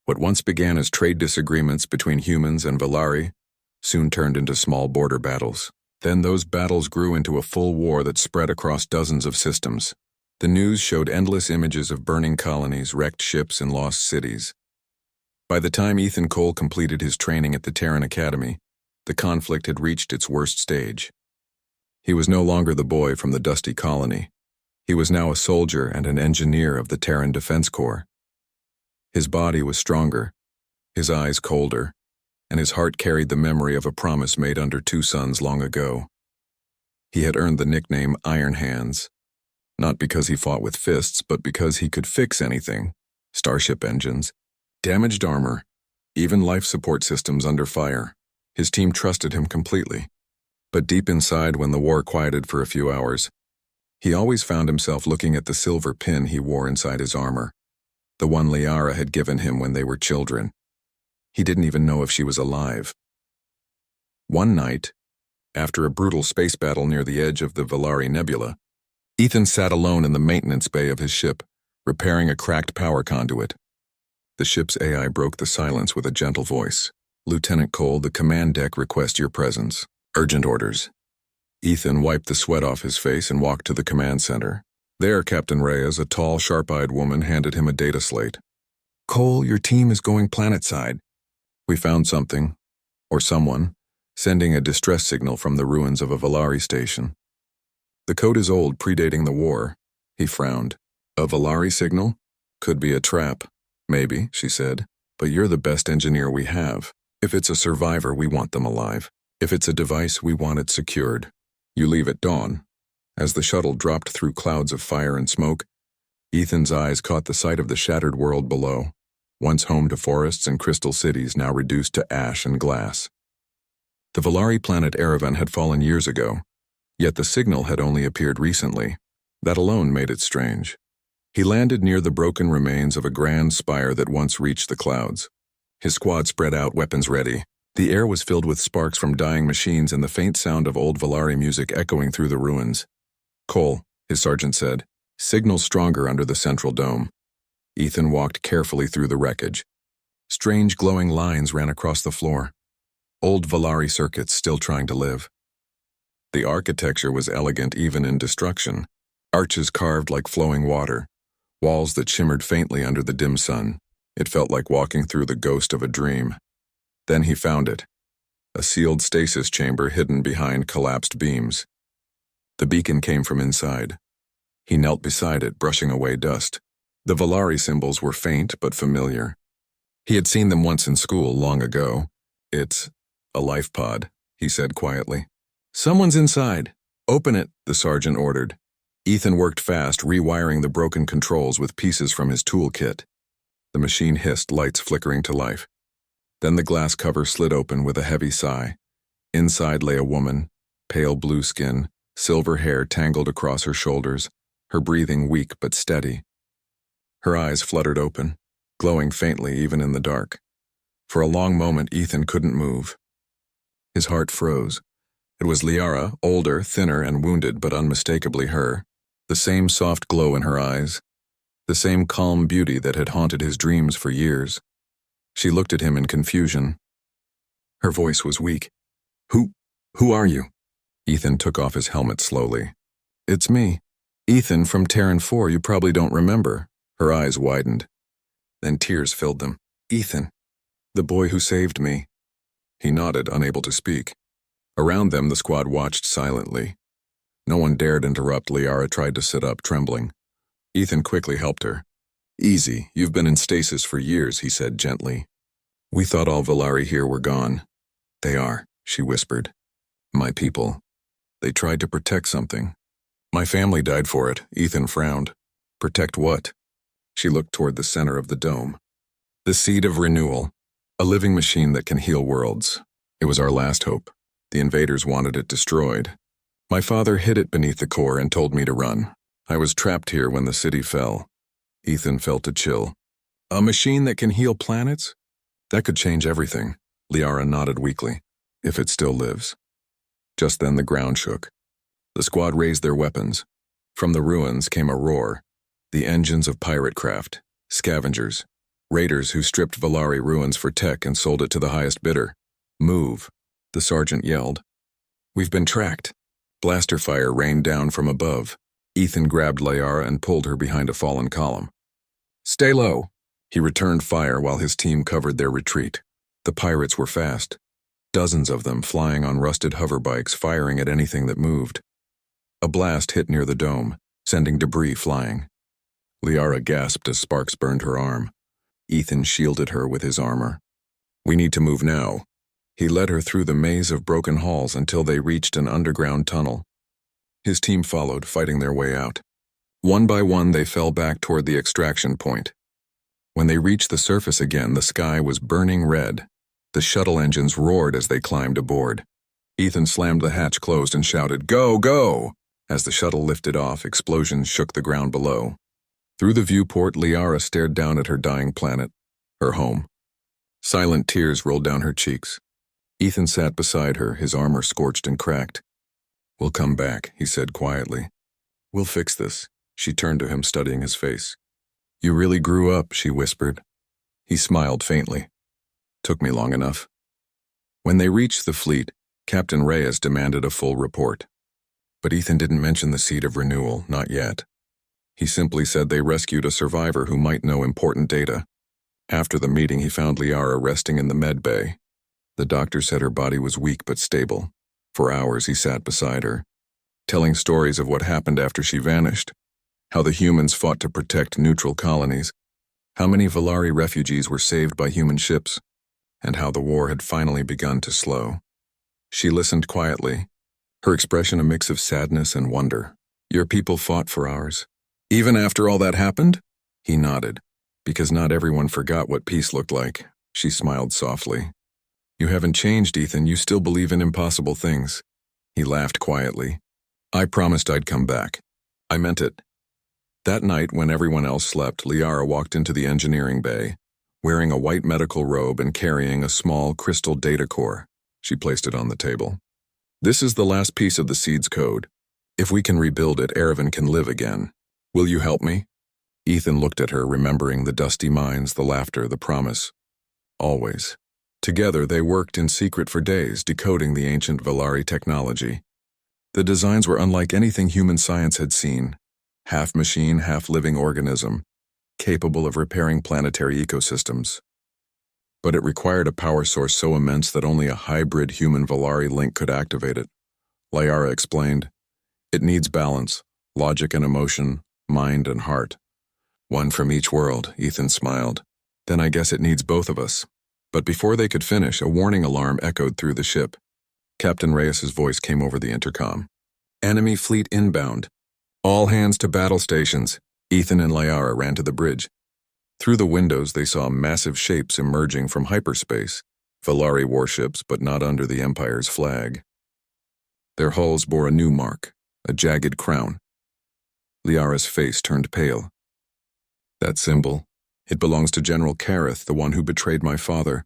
What once began as trade disagreements between humans and Valari soon turned into small border battles. Then those battles grew into a full war that spread across dozens of systems. The news showed endless images of burning colonies, wrecked ships, and lost cities. By the time Ethan Cole completed his training at the Terran Academy, the conflict had reached its worst stage. He was no longer the boy from the dusty colony. He was now a soldier and an engineer of the Terran Defense Corps. His body was stronger, his eyes colder, and his heart carried the memory of a promise made under 2 suns long ago. He had earned the nickname Iron Hands, not because he fought with fists, but because he could fix anything: starship engines, damaged armor, even life support systems under fire. His team trusted him completely. But deep inside, when the war quieted for a few hours, he always found himself looking at the silver pin he wore inside his armor, the one Liara had given him when they were children. He didn't even know if she was alive. One night, after a brutal space battle near the edge of the Valari Nebula, Ethan sat alone in the maintenance bay of his ship, repairing a cracked power conduit. The ship's AI broke the silence with a gentle voice. "Lieutenant Cole, the command deck requests your presence. Urgent orders." Ethan wiped the sweat off his face and walked to the command center. There, Captain Reyes, a tall, sharp-eyed woman, handed him a data slate. "Cole, your team is going planetside. We found something, or someone, sending a distress signal from the ruins of a Valari station. The code is old, predating the war." He frowned. "A Valari signal? Could be a trap." "Maybe," she said, "but you're the best engineer we have. If it's a survivor, we want them alive. If it's a device, we want it secured. You leave at dawn." As the shuttle dropped through clouds of fire and smoke, Ethan's eyes caught the sight of the shattered world below, once home to forests and crystal cities now reduced to ash and glass. The Valari planet Erevan had fallen years ago, yet the signal had only appeared recently. That alone made it strange. He landed near the broken remains of a grand spire that once reached the clouds. His squad spread out, weapons ready. The air was filled with sparks from dying machines and the faint sound of old Valari music echoing through the ruins. "Cole," his sergeant said, "signal stronger under the central dome." Ethan walked carefully through the wreckage. Strange glowing lines ran across the floor. Old Valari circuits still trying to live. The architecture was elegant even in destruction. Arches carved like flowing water, walls that shimmered faintly under the dim sun. It felt like walking through the ghost of a dream. Then he found it. A sealed stasis chamber hidden behind collapsed beams. The beacon came from inside. He knelt beside it, brushing away dust. The Valari symbols were faint but familiar. He had seen them once in school long ago. "It's a life pod," he said quietly. "Someone's inside. Open it," the sergeant ordered. Ethan worked fast, rewiring the broken controls with pieces from his toolkit. The machine hissed, lights flickering to life. Then the glass cover slid open with a heavy sigh. Inside lay a woman, pale blue skin, silver hair tangled across her shoulders, her breathing weak but steady. Her eyes fluttered open, glowing faintly even in the dark. For a long moment, Ethan couldn't move. His heart froze. It was Liara, older, thinner, and wounded, but unmistakably her. The same soft glow in her eyes, the same calm beauty that had haunted his dreams for years. She looked at him in confusion. Her voice was weak. Who are you?" Ethan took off his helmet slowly. "It's me. Ethan from Terran 4, you probably don't remember." Her eyes widened. Then tears filled them. "Ethan, the boy who saved me." He nodded, unable to speak. Around them, the squad watched silently. No one dared interrupt. Liara tried to sit up, trembling. Ethan quickly helped her. "Easy, you've been in stasis for years," he said gently. "We thought all Valari here were gone." "They are," she whispered. "My people. They tried to protect something. My family died for it." Ethan frowned. "Protect what?" She looked toward the center of the dome. "The seed of renewal. A living machine that can heal worlds. It was our last hope. The invaders wanted it destroyed. My father hid it beneath the core and told me to run. I was trapped here when the city fell." Ethan felt a chill. "A machine that can heal planets? That could change everything." Liara nodded weakly. "If it still lives." Just then the ground shook. The squad raised their weapons. From the ruins came a roar. The engines of pirate craft, scavengers. Raiders who stripped Volari ruins for tech and sold it to the highest bidder. Move, the sergeant yelled. We've been tracked. Blaster fire rained down from above. Ethan grabbed Liara and pulled her behind a fallen column. Stay low. He returned fire while his team covered their retreat. The pirates were fast. Dozens of them flying on rusted hoverbikes, firing at anything that moved. A blast hit near the dome, sending debris flying. Liara gasped as sparks burned her arm. Ethan shielded her with his armor. We need to move now. He led her through the maze of broken halls until they reached an underground tunnel. His team followed, fighting their way out. One by one, they fell back toward the extraction point. When they reached the surface again, the sky was burning red. The shuttle engines roared as they climbed aboard. Ethan slammed the hatch closed and shouted, "Go, go!" As the shuttle lifted off, explosions shook the ground below. Through the viewport, Liara stared down at her dying planet, her home. Silent tears rolled down her cheeks. Ethan sat beside her, his armor scorched and cracked. "We'll come back," he said quietly. "We'll fix this." She turned to him, studying his face. "You really grew up," she whispered. He smiled faintly. "Took me long enough." When they reached the fleet, Captain Reyes demanded a full report. But Ethan didn't mention the seed of renewal, not yet. He simply said they rescued a survivor who might know important data. After the meeting, he found Liara resting in the med bay. The doctor said her body was weak but stable. For hours he sat beside her, telling stories of what happened after she vanished, how the humans fought to protect neutral colonies, how many Volari refugees were saved by human ships, and how the war had finally begun to slow. She listened quietly, her expression a mix of sadness and wonder. "Your people fought for ours. Even after all that happened?" He nodded. "Because not everyone forgot what peace looked like." She smiled softly. "You haven't changed, Ethan. You still believe in impossible things." He laughed quietly. "I promised I'd come back. I meant it." That night, when everyone else slept, Liara walked into the engineering bay, wearing a white medical robe and carrying a small crystal data core. She placed it on the table. "This is the last piece of the seed's code. If we can rebuild it, Erevan can live again. Will you help me?" Ethan looked at her, remembering the dusty mines, the laughter, the promise. Always. Together, they worked in secret for days, decoding the ancient Volari technology. The designs were unlike anything human science had seen. Half machine, half living organism, capable of repairing planetary ecosystems. But it required a power source so immense that only a hybrid human-Volari link could activate it. Liara explained, "It needs balance, logic and emotion, mind and heart. One from each world," Ethan smiled. "Then I guess it needs both of us." But before they could finish, a warning alarm echoed through the ship. Captain Reyes's voice came over the intercom. "Enemy fleet inbound. All hands to battle stations." Ethan and Liara ran to the bridge. Through the windows, they saw massive shapes emerging from hyperspace, Volari warships, but not under the Empire's flag. Their hulls bore a new mark, a jagged crown. Liara's face turned pale. "That symbol, it belongs to General Kareth, the one who betrayed my father."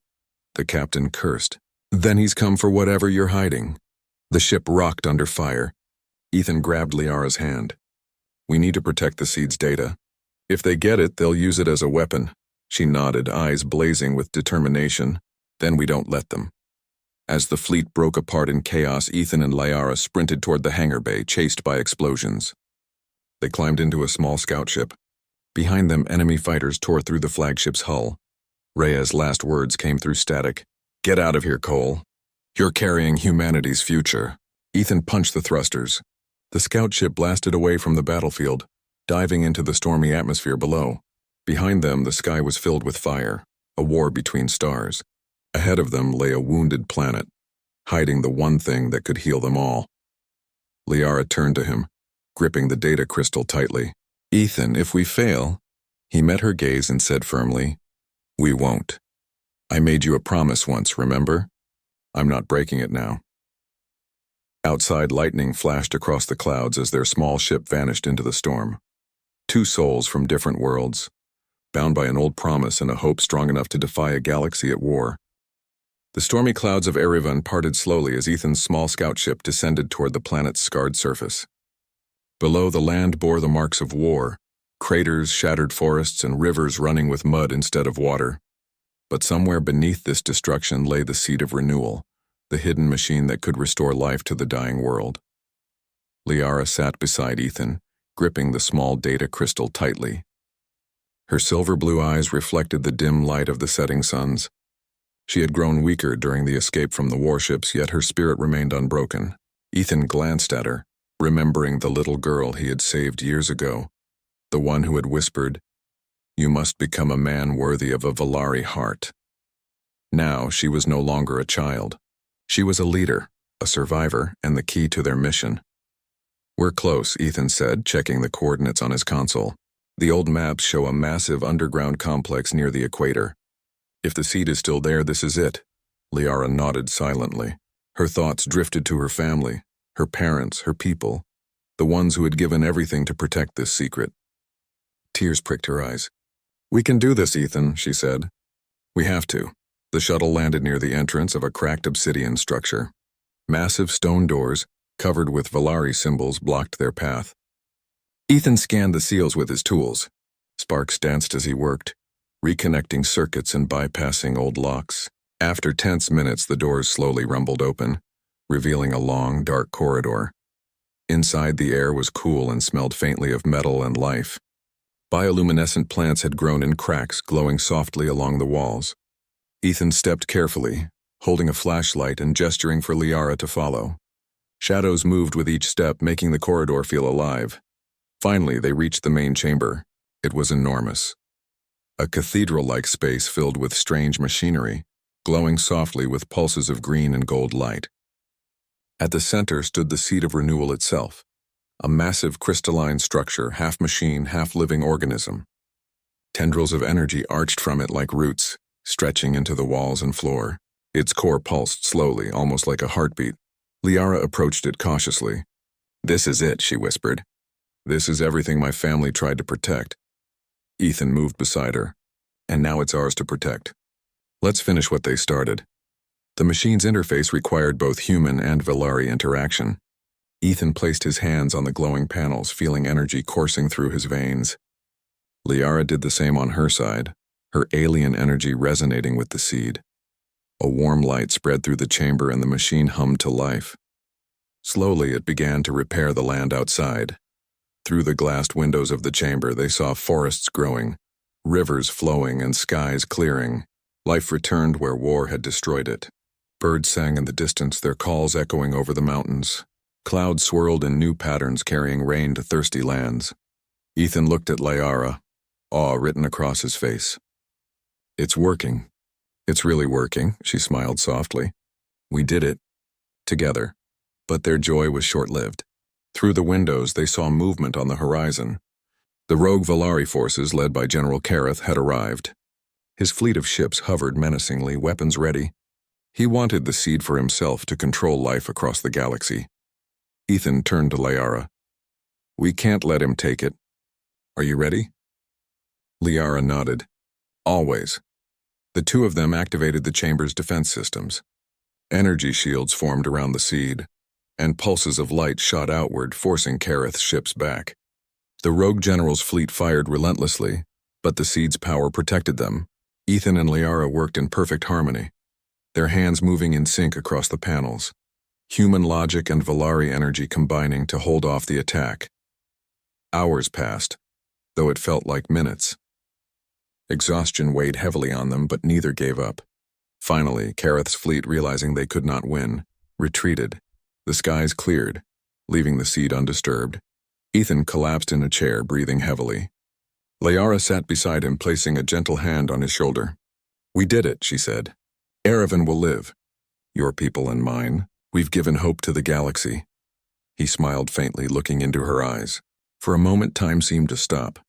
The captain cursed. "Then he's come for whatever you're hiding." The ship rocked under fire. Ethan grabbed Liara's hand. "We need to protect the seed's data. If they get it, they'll use it as a weapon." She nodded, eyes blazing with determination. "Then we don't let them." As the fleet broke apart in chaos, Ethan and Liara sprinted toward the hangar bay, chased by explosions. They climbed into a small scout ship. Behind them, enemy fighters tore through the flagship's hull. Reyes' last words came through static. "Get out of here, Cole. You're carrying humanity's future." Ethan punched the thrusters. The scout ship blasted away from the battlefield, diving into the stormy atmosphere below. Behind them, the sky was filled with fire, a war between stars. Ahead of them lay a wounded planet, hiding the one thing that could heal them all. Liara turned to him, gripping the data crystal tightly. "Ethan, if we fail..." He met her gaze and said firmly, "We won't. I made you a promise once, remember? I'm not breaking it now." Outside, lightning flashed across the clouds as their small ship vanished into the storm. Two souls from different worlds, bound by an old promise and a hope strong enough to defy a galaxy at war. The stormy clouds of Erevan parted slowly as Ethan's small scout ship descended toward the planet's scarred surface. Below, the land bore the marks of war, Craters, shattered forests, and rivers running with mud instead of water. But somewhere beneath this destruction lay the seed of renewal, the hidden machine that could restore life to the dying world. Liara sat beside Ethan, gripping the small data crystal tightly. Her silver blue eyes reflected the dim light of the setting suns. She had grown weaker during the escape from the warships, yet her spirit remained unbroken. Ethan glanced at her, remembering the little girl he had saved years ago, the one who had whispered, "You must become a man worthy of a Valari heart." Now she was no longer a child. She was a leader, a survivor, and the key to their mission. "We're close," Ethan said, checking the coordinates on his console. The old maps show a massive underground complex near the equator. "If the seed is still there, this is it." Liara nodded silently. Her thoughts drifted to her family, her parents, her people, the ones who had given everything to protect this secret. Tears pricked her eyes. "We can do this, Ethan," she said. "We have to." The shuttle landed near the entrance of a cracked obsidian structure. Massive stone doors, covered with Valari symbols, blocked their path. Ethan scanned the seals with his tools. Sparks danced as he worked, reconnecting circuits and bypassing old locks. After tense minutes, the doors slowly rumbled open, revealing a long, dark corridor. Inside, the air was cool and smelled faintly of metal and life. Bioluminescent plants had grown in cracks, glowing softly along the walls. Ethan stepped carefully, holding a flashlight and gesturing for Liara to follow. Shadows moved with each step, making the corridor feel alive. Finally, they reached the main chamber. It was enormous. A cathedral-like space filled with strange machinery, glowing softly with pulses of green and gold light. At the center stood the seed of renewal itself, a massive crystalline structure, half machine, half living organism. Tendrils of energy arched from it like roots, stretching into the walls and floor. Its core pulsed slowly, almost like a heartbeat. Liara approached it cautiously. "This is it," she whispered. "This is everything my family tried to protect." Ethan moved beside her. "And now it's ours to protect. Let's finish what they started." The machine's interface required both human and Valari interaction. Ethan placed his hands on the glowing panels, feeling energy coursing through his veins. Liara did the same on her side, her alien energy resonating with the seed. A warm light spread through the chamber and the machine hummed to life. Slowly, it began to repair the land outside. Through the glassed windows of the chamber, they saw forests growing, rivers flowing, and skies clearing. Life returned where war had destroyed it. Birds sang in the distance, their calls echoing over the mountains. Clouds swirled in new patterns, carrying rain to thirsty lands. Ethan looked at Liara, awe written across his face. "It's working. It's really working," she smiled softly. "We did it. Together." But their joy was short-lived. Through the windows, they saw movement on the horizon. The rogue Valari forces, led by General Kareth, had arrived. His fleet of ships hovered menacingly, weapons ready. He wanted the seed for himself to control life across the galaxy. Ethan turned to Liara. "We can't let him take it. Are you ready?" Liara nodded. "Always." The two of them activated the chamber's defense systems. Energy shields formed around the seed, and pulses of light shot outward, forcing Kareth's ships back. The rogue general's fleet fired relentlessly, but the seed's power protected them. Ethan and Liara worked in perfect harmony, their hands moving in sync across the panels, human logic and Valari energy combining to hold off the attack. Hours passed, though it felt like minutes. Exhaustion weighed heavily on them, but neither gave up. Finally, Kareth's fleet, realizing they could not win, retreated. The skies cleared, leaving the seed undisturbed. Ethan collapsed in a chair, breathing heavily. Liara sat beside him, placing a gentle hand on his shoulder. "We did it," she said. "Erevan will live. Your people and mine. We've given hope to the galaxy." He smiled faintly, looking into her eyes. For a moment, time seemed to stop.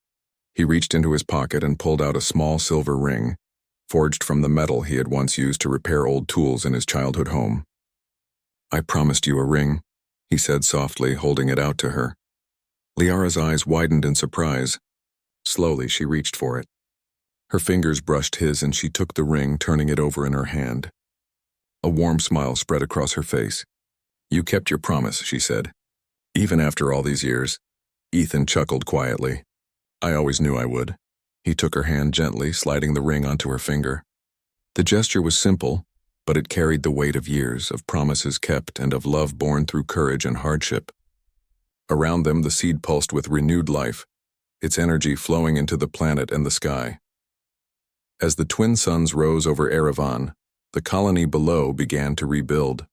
He reached into his pocket and pulled out a small silver ring, forged from the metal he had once used to repair old tools in his childhood home. "I promised you a ring," he said softly, holding it out to her. Liara's eyes widened in surprise. Slowly, she reached for it. Her fingers brushed his, and she took the ring, turning it over in her hand. A warm smile spread across her face. "You kept your promise," she said. "Even after all these years." Ethan chuckled quietly. I always knew I would. He took her hand gently, sliding the ring onto her finger. The gesture was simple, but it carried the weight of years, of promises kept, and of love born through courage and hardship. Around them, the seed pulsed with renewed life, its energy flowing into the planet and the sky. As the twin suns rose over Erevan, the colony below began to rebuild.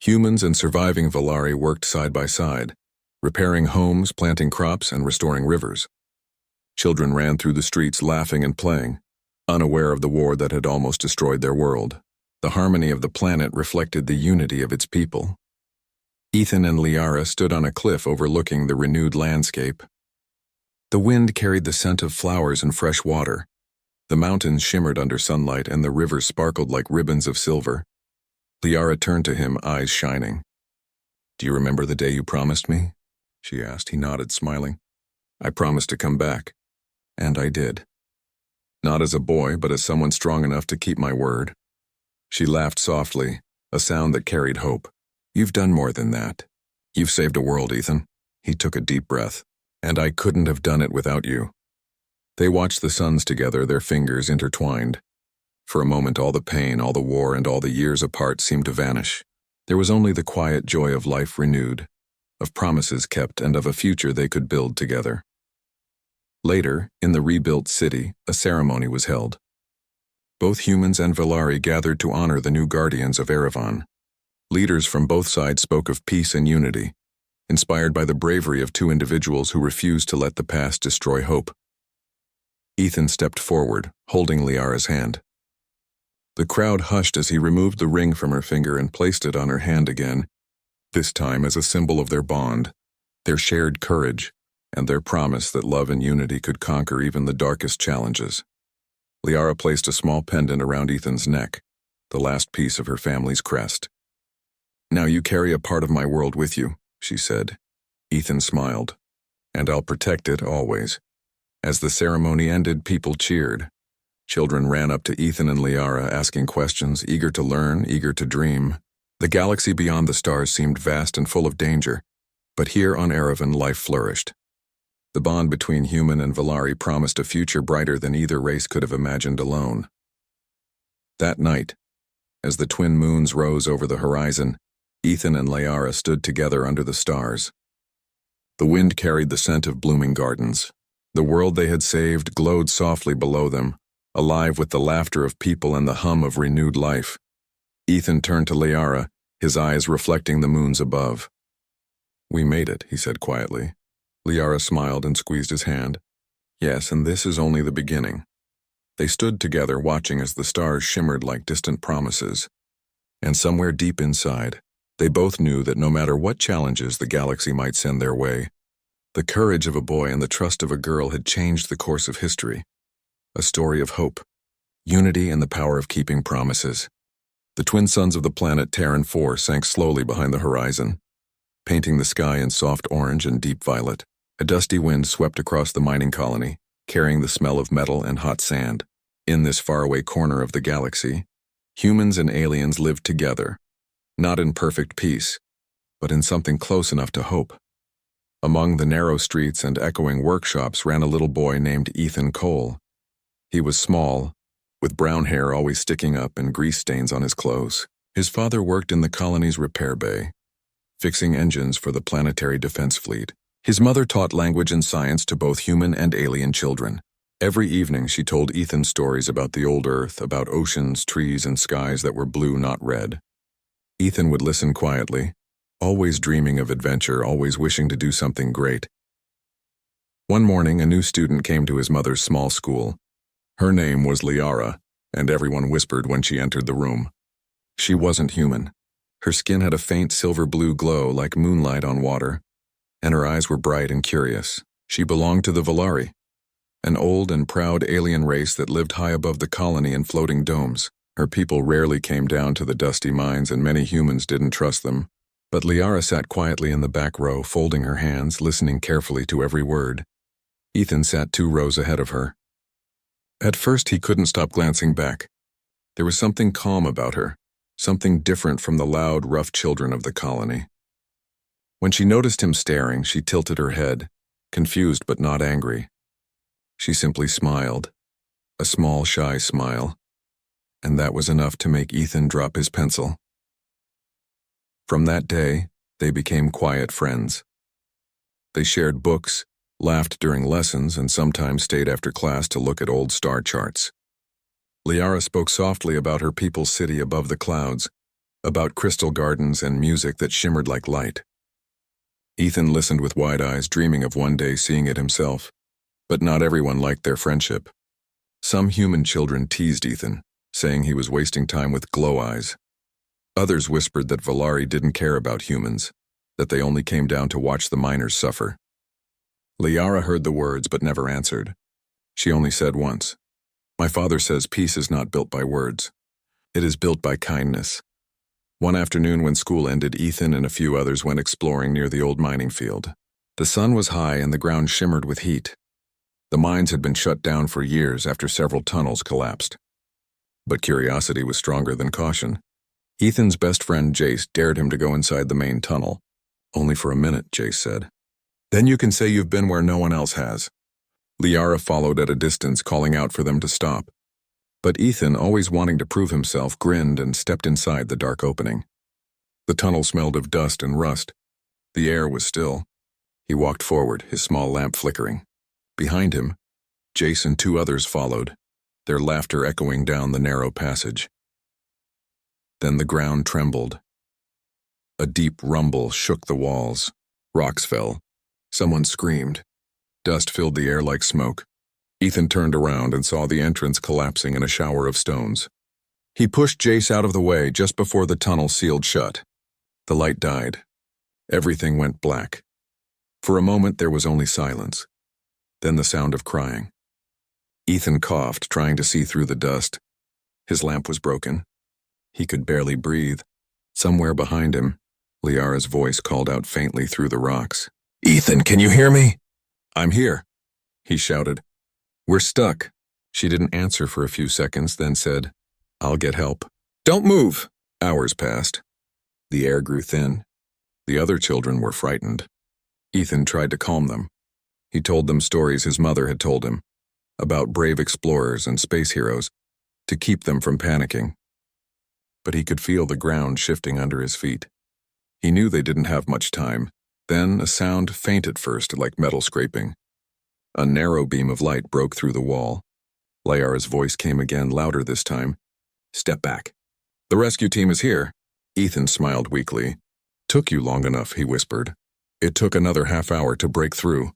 Humans and surviving Volari worked side by side, repairing homes, planting crops, and restoring rivers. Children ran through the streets laughing and playing, unaware of the war that had almost destroyed their world. The harmony of the planet reflected the unity of its people. Ethan and Liara stood on a cliff overlooking the renewed landscape. The wind carried the scent of flowers and fresh water. The mountains shimmered under sunlight and the rivers sparkled like ribbons of silver. Liara turned to him, eyes shining. "Do you remember the day you promised me?" she asked. He nodded, smiling. "I promised to come back. And I did. Not as a boy, but as someone strong enough to keep my word." She laughed softly, a sound that carried hope. "You've done more than that. You've saved a world, Ethan." He took a deep breath. "And I couldn't have done it without you." They watched the suns together, their fingers intertwined. For a moment, all the pain, all the war, and all the years apart seemed to vanish. There was only the quiet joy of life renewed, of promises kept, and of a future they could build together. Later, in the rebuilt city, a ceremony was held. Both humans and Volari gathered to honor the new guardians of Erevan. Leaders from both sides spoke of peace and unity, inspired by the bravery of two individuals who refused to let the past destroy hope. Ethan stepped forward, holding Liara's hand. The crowd hushed as he removed the ring from her finger and placed it on her hand again, this time as a symbol of their bond, their shared courage, and their promise that love and unity could conquer even the darkest challenges. Liara placed a small pendant around Ethan's neck, the last piece of her family's crest. "Now you carry a part of my world with you," she said. Ethan smiled. "And I'll protect it always." As the ceremony ended, people cheered. Children ran up to Ethan and Liara, asking questions, eager to learn, eager to dream. The galaxy beyond the stars seemed vast and full of danger, but here on Erevan life flourished. The bond between human and Volari promised a future brighter than either race could have imagined alone. That night, as the twin moons rose over the horizon, Ethan and Liara stood together under the stars. The wind carried the scent of blooming gardens. The world they had saved glowed softly below them, alive with the laughter of people and the hum of renewed life. Ethan turned to Liara, his eyes reflecting the moons above. "We made it," he said quietly. Liara smiled and squeezed his hand. "Yes, and this is only the beginning." They stood together, watching as the stars shimmered like distant promises. And somewhere deep inside, they both knew that no matter what challenges the galaxy might send their way, the courage of a boy and the trust of a girl had changed the course of history. A story of hope, unity, and the power of keeping promises. The twin suns of the planet Terran 4 sank slowly behind the horizon, painting the sky in soft orange and deep violet. A dusty wind swept across the mining colony, carrying the smell of metal and hot sand. In this faraway corner of the galaxy, humans and aliens lived together, not in perfect peace, but in something close enough to hope. Among the narrow streets and echoing workshops ran a little boy named Ethan Cole. He was small, with brown hair always sticking up and grease stains on his clothes. His father worked in the colony's repair bay, fixing engines for the planetary defense fleet. His mother taught language and science to both human and alien children. Every evening she told Ethan stories about the old Earth, about oceans, trees, and skies that were blue, not red. Ethan would listen quietly, always dreaming of adventure, always wishing to do something great. One morning, a new student came to his mother's small school. Her name was Liara, and everyone whispered when she entered the room. She wasn't human. Her skin had a faint silver-blue glow like moonlight on water, and her eyes were bright and curious. She belonged to the Volari, an old and proud alien race that lived high above the colony in floating domes. Her people rarely came down to the dusty mines, and many humans didn't trust them. But Liara sat quietly in the back row, folding her hands, listening carefully to every word. Ethan sat 2 rows ahead of her. At first, he couldn't stop glancing back. There was something calm about her, something different from the loud, rough children of the colony. When she noticed him staring, she tilted her head, confused but not angry. She simply smiled, a small, shy smile, and that was enough to make Ethan drop his pencil. From that day, they became quiet friends. They shared books, laughed during lessons, and sometimes stayed after class to look at old star charts. Liara spoke softly about her people's city above the clouds, about crystal gardens and music that shimmered like light. Ethan listened with wide eyes, dreaming of one day seeing it himself. But not everyone liked their friendship. Some human children teased Ethan, saying he was wasting time with glow eyes. Others whispered that Valari didn't care about humans, that they only came down to watch the miners suffer. Liara heard the words but never answered. She only said once, "My father says peace is not built by words. It is built by kindness." One afternoon when school ended, Ethan and a few others went exploring near the old mining field. The sun was high and the ground shimmered with heat. The mines had been shut down for years after several tunnels collapsed. But curiosity was stronger than caution. Ethan's best friend Jace dared him to go inside the main tunnel. "Only for a minute," Jace said. "Then you can say you've been where no one else has." Liara followed at a distance, calling out for them to stop. But Ethan, always wanting to prove himself, grinned and stepped inside the dark opening. The tunnel smelled of dust and rust. The air was still. He walked forward, his small lamp flickering. Behind him, Jace and two others followed, their laughter echoing down the narrow passage. Then the ground trembled. A deep rumble shook the walls. Rocks fell. Someone screamed. Dust filled the air like smoke. Ethan turned around and saw the entrance collapsing in a shower of stones. He pushed Jace out of the way just before the tunnel sealed shut. The light died. Everything went black. For a moment there was only silence. Then the sound of crying. Ethan coughed, trying to see through the dust. His lamp was broken. He could barely breathe. Somewhere behind him, Liara's voice called out faintly through the rocks. "Ethan, can you hear me?" "I'm here," he shouted. "We're stuck." She didn't answer for a few seconds, then said, "I'll get help." "Don't move." Hours passed. The air grew thin. The other children were frightened. Ethan tried to calm them. He told them stories his mother had told him, about brave explorers and space heroes, to keep them from panicking. But he could feel the ground shifting under his feet. He knew they didn't have much time. Then a sound, faint at first, like metal scraping. A narrow beam of light broke through the wall. Liara's voice came again, louder this time. "Step back. The rescue team is here." Ethan smiled weakly. "Took you long enough," he whispered. It took another half hour to break through.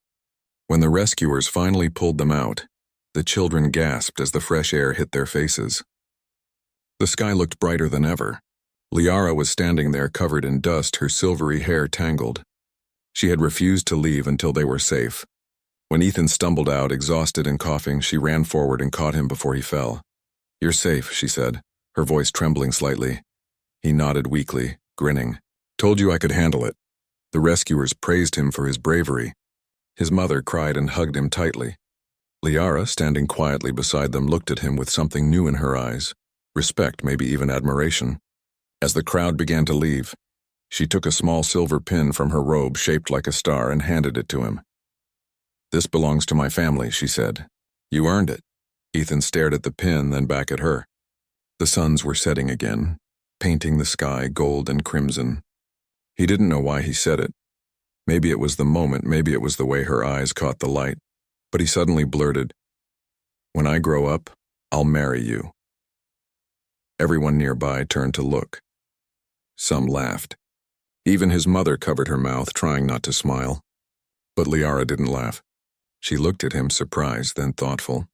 When the rescuers finally pulled them out, the children gasped as the fresh air hit their faces. The sky looked brighter than ever. Liara was standing there covered in dust, her silvery hair tangled. She had refused to leave until they were safe. When Ethan stumbled out, exhausted and coughing, she ran forward and caught him before he fell. "You're safe," she said, her voice trembling slightly. He nodded weakly, grinning. "Told you I could handle it." The rescuers praised him for his bravery. His mother cried and hugged him tightly. Liara, standing quietly beside them, looked at him with something new in her eyes, respect, maybe even admiration. As the crowd began to leave, she took a small silver pin from her robe shaped like a star and handed it to him. "This belongs to my family," she said. "You earned it." Ethan stared at the pin, then back at her. The suns were setting again, painting the sky gold and crimson. He didn't know why he said it. Maybe it was the moment, maybe it was the way her eyes caught the light. But he suddenly blurted, "When I grow up, I'll marry you." Everyone nearby turned to look. Some laughed. Even his mother covered her mouth, trying not to smile. But Liara didn't laugh. She looked at him, surprised, then thoughtful.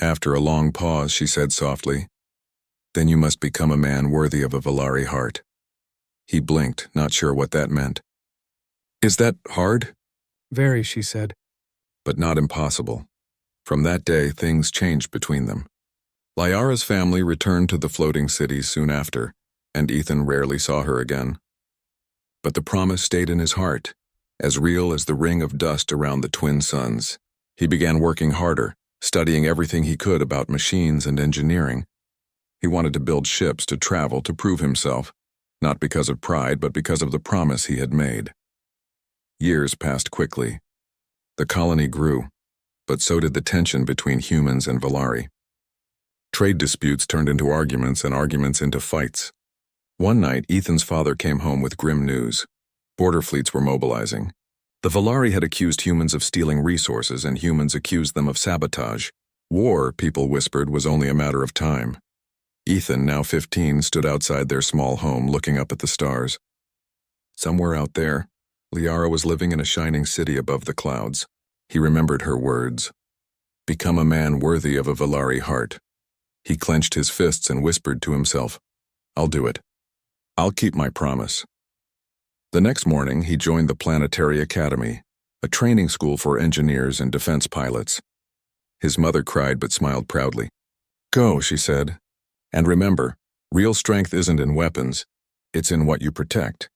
After a long pause, she said softly, "Then you must become a man worthy of a Valari heart." He blinked, not sure what that meant. "Is that hard?" "Very," she said. But not impossible. From that day, things changed between them. Liara's family returned to the floating city soon after, and Ethan rarely saw her again. But the promise stayed in his heart, as real as the ring of dust around the twin suns. He began working harder, studying everything he could about machines and engineering. He wanted to build ships to travel to prove himself, not because of pride, but because of the promise he had made. Years passed quickly. The colony grew, but so did the tension between humans and Valari. Trade disputes turned into arguments and arguments into fights. One night, Ethan's father came home with grim news. Border fleets were mobilizing. The Valari had accused humans of stealing resources, and humans accused them of sabotage. War, people whispered, was only a matter of time. Ethan, now 15, stood outside their small home looking up at the stars. Somewhere out there, Liara was living in a shining city above the clouds. He remembered her words. Become a man worthy of a Valari heart. He clenched his fists and whispered to himself, I'll do it. I'll keep my promise. The next morning, he joined the Planetary Academy, a training school for engineers and defense pilots. His mother cried but smiled proudly. Go, she said. And remember, real strength isn't in weapons, it's in what you protect.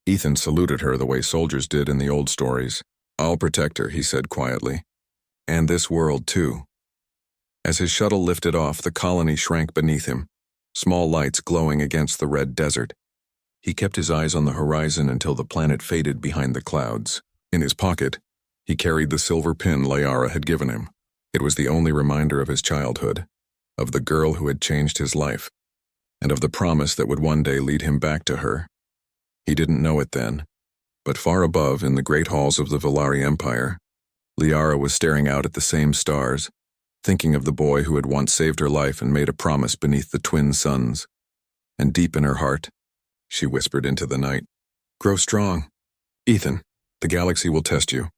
Ethan saluted her the way soldiers did in the old stories. I'll protect her, he said quietly. And this world, too. As his shuttle lifted off, the colony shrank beneath him, small lights glowing against the red desert. He kept his eyes on the horizon until the planet faded behind the clouds. In his pocket, he carried the silver pin Liara had given him. It was the only reminder of his childhood, of the girl who had changed his life, and of the promise that would one day lead him back to her. He didn't know it then, but far above, in the great halls of the Valari Empire, Liara was staring out at the same stars, thinking of the boy who had once saved her life and made a promise beneath the twin suns. And deep in her heart, she whispered into the night, Grow strong. Ethan, the galaxy will test you.